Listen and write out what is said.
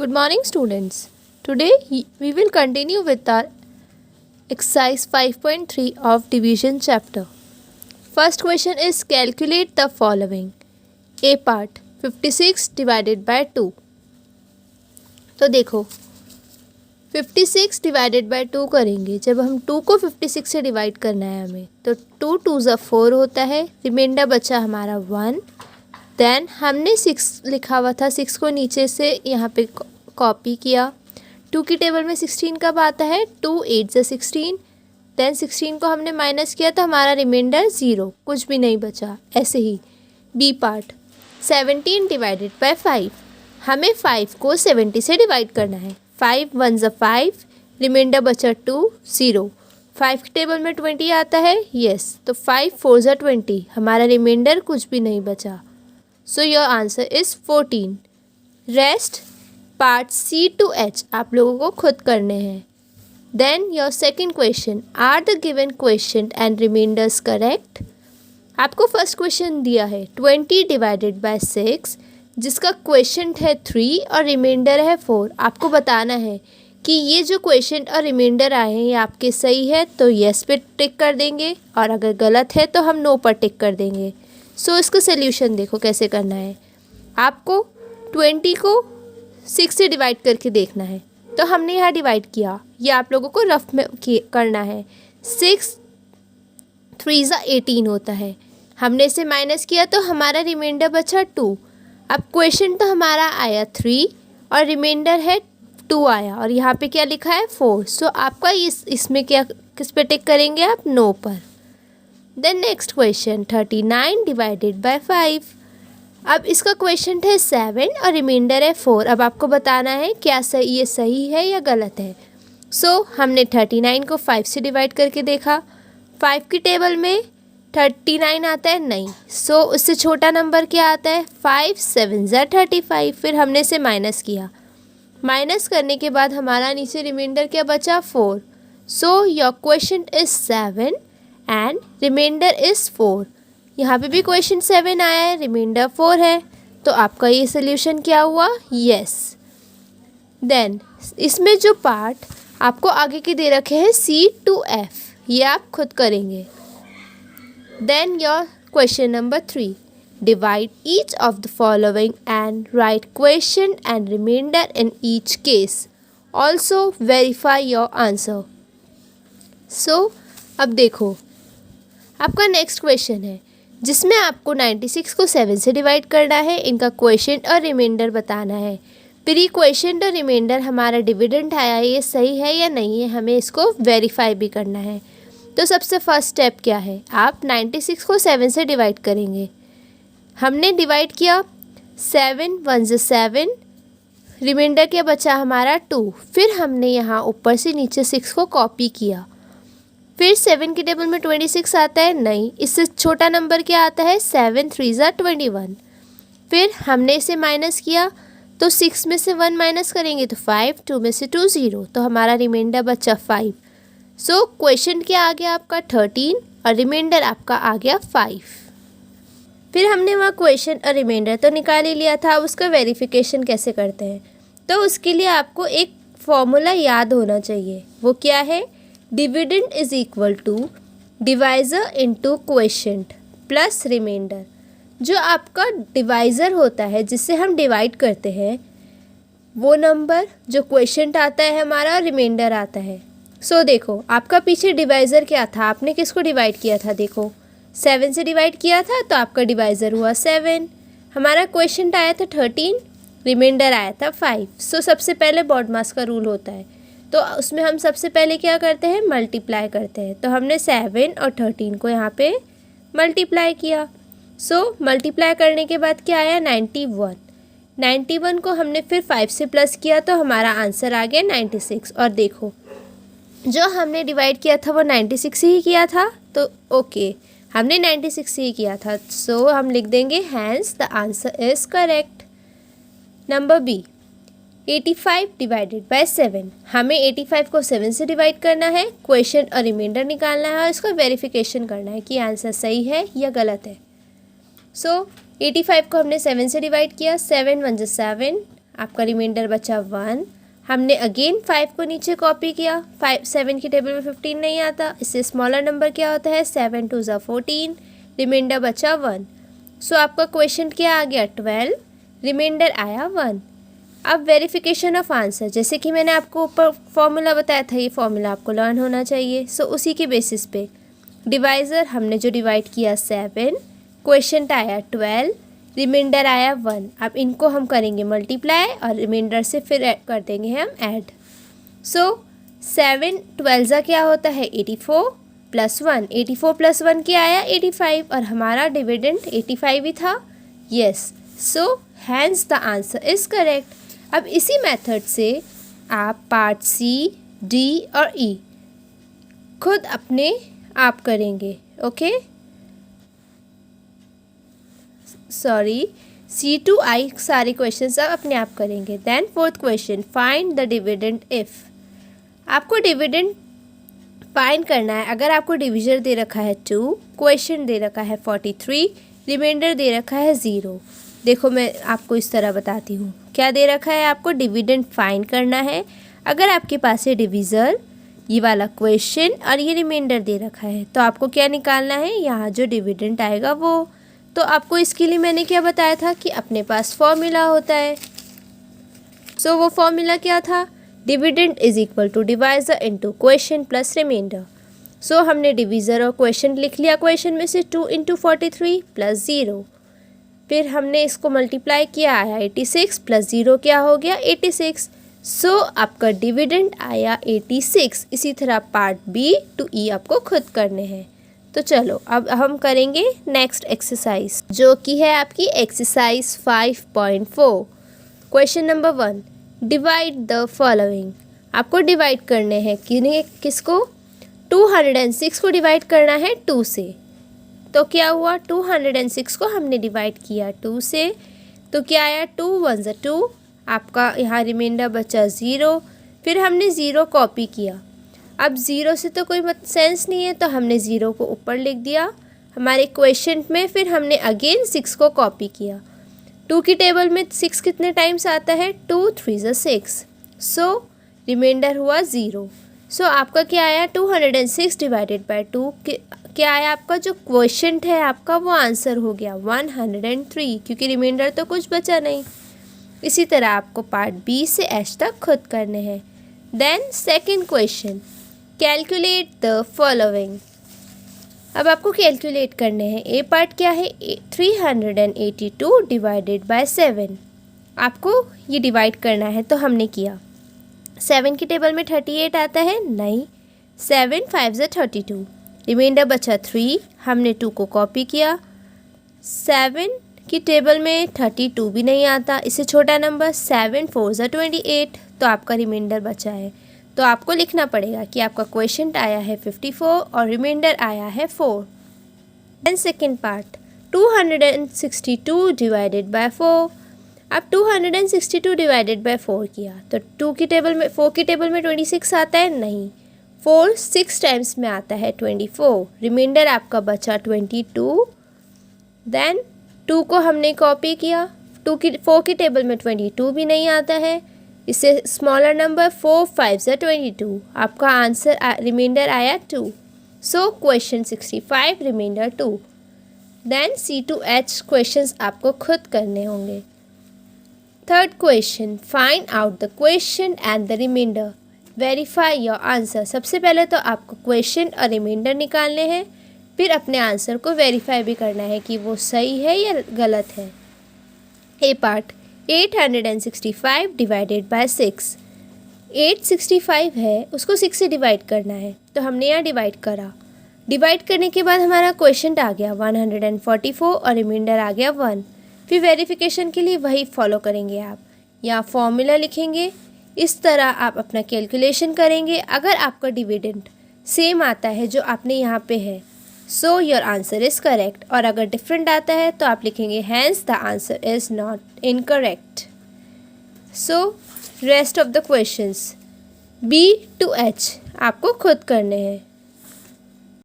Good morning, students. Today we will continue with our exercise 5.3 of division chapter. First question is calculate the following. A part 56 divided by 2. तो देखो 56 divided by 2 करेंगे। जब हम 2 को 56 से divide करना है हमें, तो 2 2 ज़ा 4 होता है। रिमाइंडर बचा हमारा 1। देन हमने 6 लिखा हुआ था, 6 को नीचे से यहाँ पे कॉपी किया। 2 की टेबल में 16 कब आता है? 2 8 ज़ा 16। देन 16 को हमने माइनस किया तो हमारा रिमाइंडर 0, कुछ भी नहीं बचा। ऐसे ही बी पार्ट 17 डिवाइडेड बाय 5। हमें 5 को 70 से डिवाइड करना है। 5 1 ज़ा 5, रिमाइंडर बचा 2 0। 5 की टेबल में 20 आता है, यस, तो 5 4 ज़ा 20, हमारा रिमाइंडर कुछ भी नहीं बचा। So your answer is 14। Rest part C to H आप लोगों को खुद करने हैं। Then your second question, are the given question and reminders correct? आपको फर्स्ट क्वेश्चन दिया है 20 डिवाइडेड बाय 6, जिसका क्वेश्चन है 3 और रिमाइंडर है 4। आपको बताना है कि ये जो क्वेश्चन और रिमाइंडर आए हैं ये आपके सही है तो येस पे टिक कर देंगे, और अगर गलत है तो हम नो पर टिक कर देंगे। सो इसका सोल्यूशन देखो कैसे करना है। आपको 20 को 6 से डिवाइड करके देखना है। तो हमने यहाँ डिवाइड किया, ये आप लोगों को रफ में करना है। 6 3 ज़ा 18 होता है। हमने इसे माइनस किया तो हमारा रिमाइंडर बचा 2। अब क्वेश्चन तो हमारा आया 3 और रिमाइंडर है 2 आया, और यहाँ पे क्या लिखा है 4। सो आपका इसमें क्या, किस पे टिक करेंगे आप? नो पर। Then next question 39 divided by 5। अब इसका क्वेश्चन है 7 और रिमाइंडर है 4। अब आपको बताना है क्या ये सही है या गलत है। सो हमने 39 को 5 से डिवाइड करके देखा। 5 की टेबल में 39 आता है नहीं, सो उससे छोटा नंबर क्या आता है? 5 7 ज़ा 35। फिर हमने इसे माइनस किया। माइनस करने के बाद हमारा नीचे रिमाइंडर क्या बचा? 4। So your question is 7 and reminder is 4। यहाँ पे भी क्वेश्चन 7 आया है, रिमाइंडर 4 है, तो आपका ये सोल्यूशन क्या हुआ? यस। देन इसमें जो पार्ट आपको आगे के दे रखे हैं C to F, ये आप खुद करेंगे। Then your question number 3, divide each of the following and write question and reminder in each case, also verify your answer. So अब देखो आपका नेक्स्ट क्वेश्चन है जिसमें आपको 96 को 7 से डिवाइड करना है। इनका क्वेश्चन और रिमाइंडर बताना है। फिर ये क्वेश्चन और रिमाइंडर हमारा डिविडेंड आया है, ये सही है या नहीं है, हमें इसको वेरीफाई भी करना है। तो सबसे फर्स्ट स्टेप क्या है? आप 96 को 7 से डिवाइड करेंगे। हमने डिवाइड किया, 7 1 ज़ा 7, रिमाइंडर क्या बचा हमारा 2। फिर हमने यहाँ ऊपर से नीचे 6 को कॉपी किया। फिर 7 की टेबल में 26 आता है नहीं, इससे छोटा नंबर क्या आता है? 7 3 ज़ा 21। फिर हमने इसे माइनस किया तो 6 में से 1 माइनस करेंगे तो 5, 2 में से 2 0, तो हमारा रिमाइंडर बचा 5। सो क्वेश्चन क्या आ गया आपका? 13 और रिमाइंडर आपका आ गया 5। फिर हमने वहाँ क्वेश्चन और रिमाइंडर तो निकाल ही लिया था। अब उसका वेरिफिकेशन कैसे करते हैं, तो उसके लिए आपको एक फॉर्मूला याद होना चाहिए। वो क्या है? Dividend is equal to divisor into quotient plus reminder. जो आपका डिवाइज़र होता है जिससे हम डिवाइड करते हैं, वो नंबर जो क्वोशिएंट आता है हमारा और रिमाइंडर आता है। सो देखो आपका पीछे डिवाइज़र क्या था, आपने किसको डिवाइड किया था? देखो 7 से डिवाइड किया था तो आपका डिवाइज़र हुआ 7। हमारा क्वोशिएंट आया था 13, रिमाइंडर आया था 5। सो सबसे पहले बॉडमास का रूल होता है, तो उसमें हम सबसे पहले क्या करते हैं? मल्टीप्लाई करते हैं। तो हमने 7 और 13 को यहाँ पे मल्टीप्लाई किया। सो मल्टीप्लाई करने के बाद क्या आया? 91। 91 को हमने फिर 5 से प्लस किया तो हमारा आंसर आ गया 96। और देखो जो हमने डिवाइड किया था वो 96 से ही किया था, तो ओके हमने 96 से ही किया था। सो हम लिख देंगे hence the answer is correct. Number B 85 divided by 7। हमें 85 को 7 से डिवाइड करना है, क्वेश्चन और रिमाइंडर निकालना है और इसका वेरिफिकेशन करना है कि आंसर सही है या गलत है। सो 85 को हमने 7 से डिवाइड किया। 7 1 ज़ा 7, आपका रिमाइंडर बचा 1। हमने अगेन 5 को नीचे कॉपी किया, 7 की टेबल में 15 नहीं आता, इससे स्मॉलर नंबर क्या होता है, 7 2 ज़ा 14, रिमाइंडर बचा 1। सो आपका क्वेश्चन क्या आ गया, 12, रिमाइंडर आया 1। अब वेरिफिकेशन ऑफ आंसर, जैसे कि मैंने आपको ऊपर फॉर्मूला बताया था, ये फॉर्मूला आपको लर्न होना चाहिए। सो उसी के बेसिस पे डिवाइज़र हमने जो डिवाइड किया 7, क्वेश्चन आया 12, रिमाइंडर आया 1। अब इनको हम करेंगे मल्टीप्लाई और रिमाइंडर से फिर कर देंगे हम ऐड। सो 7 12 क्या होता है 84 + 1, 84 + 1 क्या आया 85, और हमारा डिविडेंड 85 ही था। Yes, so hence the answer is correct. अब इसी मेथड से आप पार्ट सी, डी और ई खुद अपने आप करेंगे। Okay, sorry, C to I सारे क्वेश्चन आप अपने आप करेंगे। Then fourth question, find the dividend if. आपको डिविडेंड फाइंड करना है। अगर आपको डिविजन दे रखा है 2, क्वेश्चन दे रखा है 43, रिमाइंडर दे रखा है 0। देखो मैं आपको इस तरह बताती हूँ, क्या दे रखा है, आपको डिविडेंड फाइंड करना है। अगर आपके पास है डिविज़र, ये वाला क्वेश्चन और ये रिमाइंडर दे रखा है, तो आपको क्या निकालना है, यहाँ जो डिविडेंड आएगा वो। तो आपको इसके लिए मैंने क्या बताया था कि अपने पास फॉर्मूला होता है। सो वो फॉर्मूला क्या था, dividend is equal to divisor into question plus reminder. So हमने डिविज़र और क्वेश्चन लिख लिया, क्वेश्चन में से 2 × 43 + 0, फिर हमने इसको मल्टीप्लाई किया, आया 86 + 0 क्या हो गया 86। सो आपका डिविडेंड आया 86। इसी तरह पार्ट बी टू ई आपको खुद करने हैं। तो चलो अब हम करेंगे नेक्स्ट एक्सरसाइज, जो कि है आपकी exercise 5.4। Question number 1, divide the following. आपको डिवाइड करने हैं किसको, 206 को डिवाइड करना है 2 से। तो क्या हुआ, 206 को हमने डिवाइड किया 2 से, तो क्या आया 2 1 ज़ा 2, आपका यहाँ रिमाइंडर बचा 0। फिर हमने 0 कॉपी किया। अब 0 से तो कोई सेंस नहीं है, तो हमने 0 को ऊपर लिख दिया हमारे क्वेश्चन में। फिर हमने अगेन 6 को कॉपी किया। 2 की टेबल में 6 कितने टाइम्स आता है, 2 3 ज़ा 6। सो रिमाइंडर हुआ 0। सो आपका क्या आया, 206 डिवाइडेड बाय 2 क्या आया, आपका जो क्वेश्चन है आपका वो आंसर हो गया 103, क्योंकि रिमाइंडर तो कुछ बचा नहीं। इसी तरह आपको पार्ट बी से एच तक खुद करने हैं। Then second question, calculate the following. अब आपको कैलकुलेट करने हैं। ए पार्ट क्या है, 382 डिवाइडेड बाय 7। आपको ये डिवाइड करना है, तो हमने किया। 7 की टेबल में 38 आता है, नहीं, 7 5 ज़ा 32, रिमाइंडर बचा 3, हमने 2 को कॉपी किया। 7 की टेबल में 32 भी नहीं आता, इससे छोटा नंबर 7 4 ज़ा 28, तो आपका रिमाइंडर बचा है। तो आपको लिखना पड़ेगा कि आपका क्वेश्चन आया है 54 और रिमाइंडर आया है 4। Then second part, 262 divided by 4। अब 262 डिवाइडेड बाय 4 किया, तो 4 की टेबल में 26 आता है, नहीं, 4 6 टाइम्स में आता है 24, रिमाइंडर आपका बचा 22। देन 2 को हमने कॉपी किया, 4 की टेबल में 22 भी नहीं आता है, इससे स्मॉलर नंबर 4 5 ज़ा 22, आपका आंसर रिमाइंडर आया 2। So question 65, reminder 2। Then C2H questions आपको खुद करने होंगे। Third question, find out the question and the reminder, verify your answer. सबसे पहले तो आपको क्वेश्चन और रिमाइंडर निकालने हैं, फिर अपने आंसर को वेरीफाई भी करना है कि वो सही है या गलत है। ए पार्ट, 865 डिवाइडेड बाय 6। 865 है, उसको 6 से डिवाइड करना है, तो हमने यहाँ डिवाइड करा। डिवाइड करने के बाद हमारा क्वेश्चन आ गया 144 और रिमाइंडर आ गया 1। फिर वेरिफिकेशन के लिए वही फॉलो करेंगे आप, यहाँ फॉर्मूला लिखेंगे, इस तरह आप अपना कैलकुलेशन करेंगे। अगर आपका डिविडेंड सेम आता है जो आपने यहाँ पे है, so your answer is correct, और अगर डिफरेंट आता है तो आप लिखेंगे hence the answer is not incorrect. So rest of the questions B to H आपको खुद करने हैं।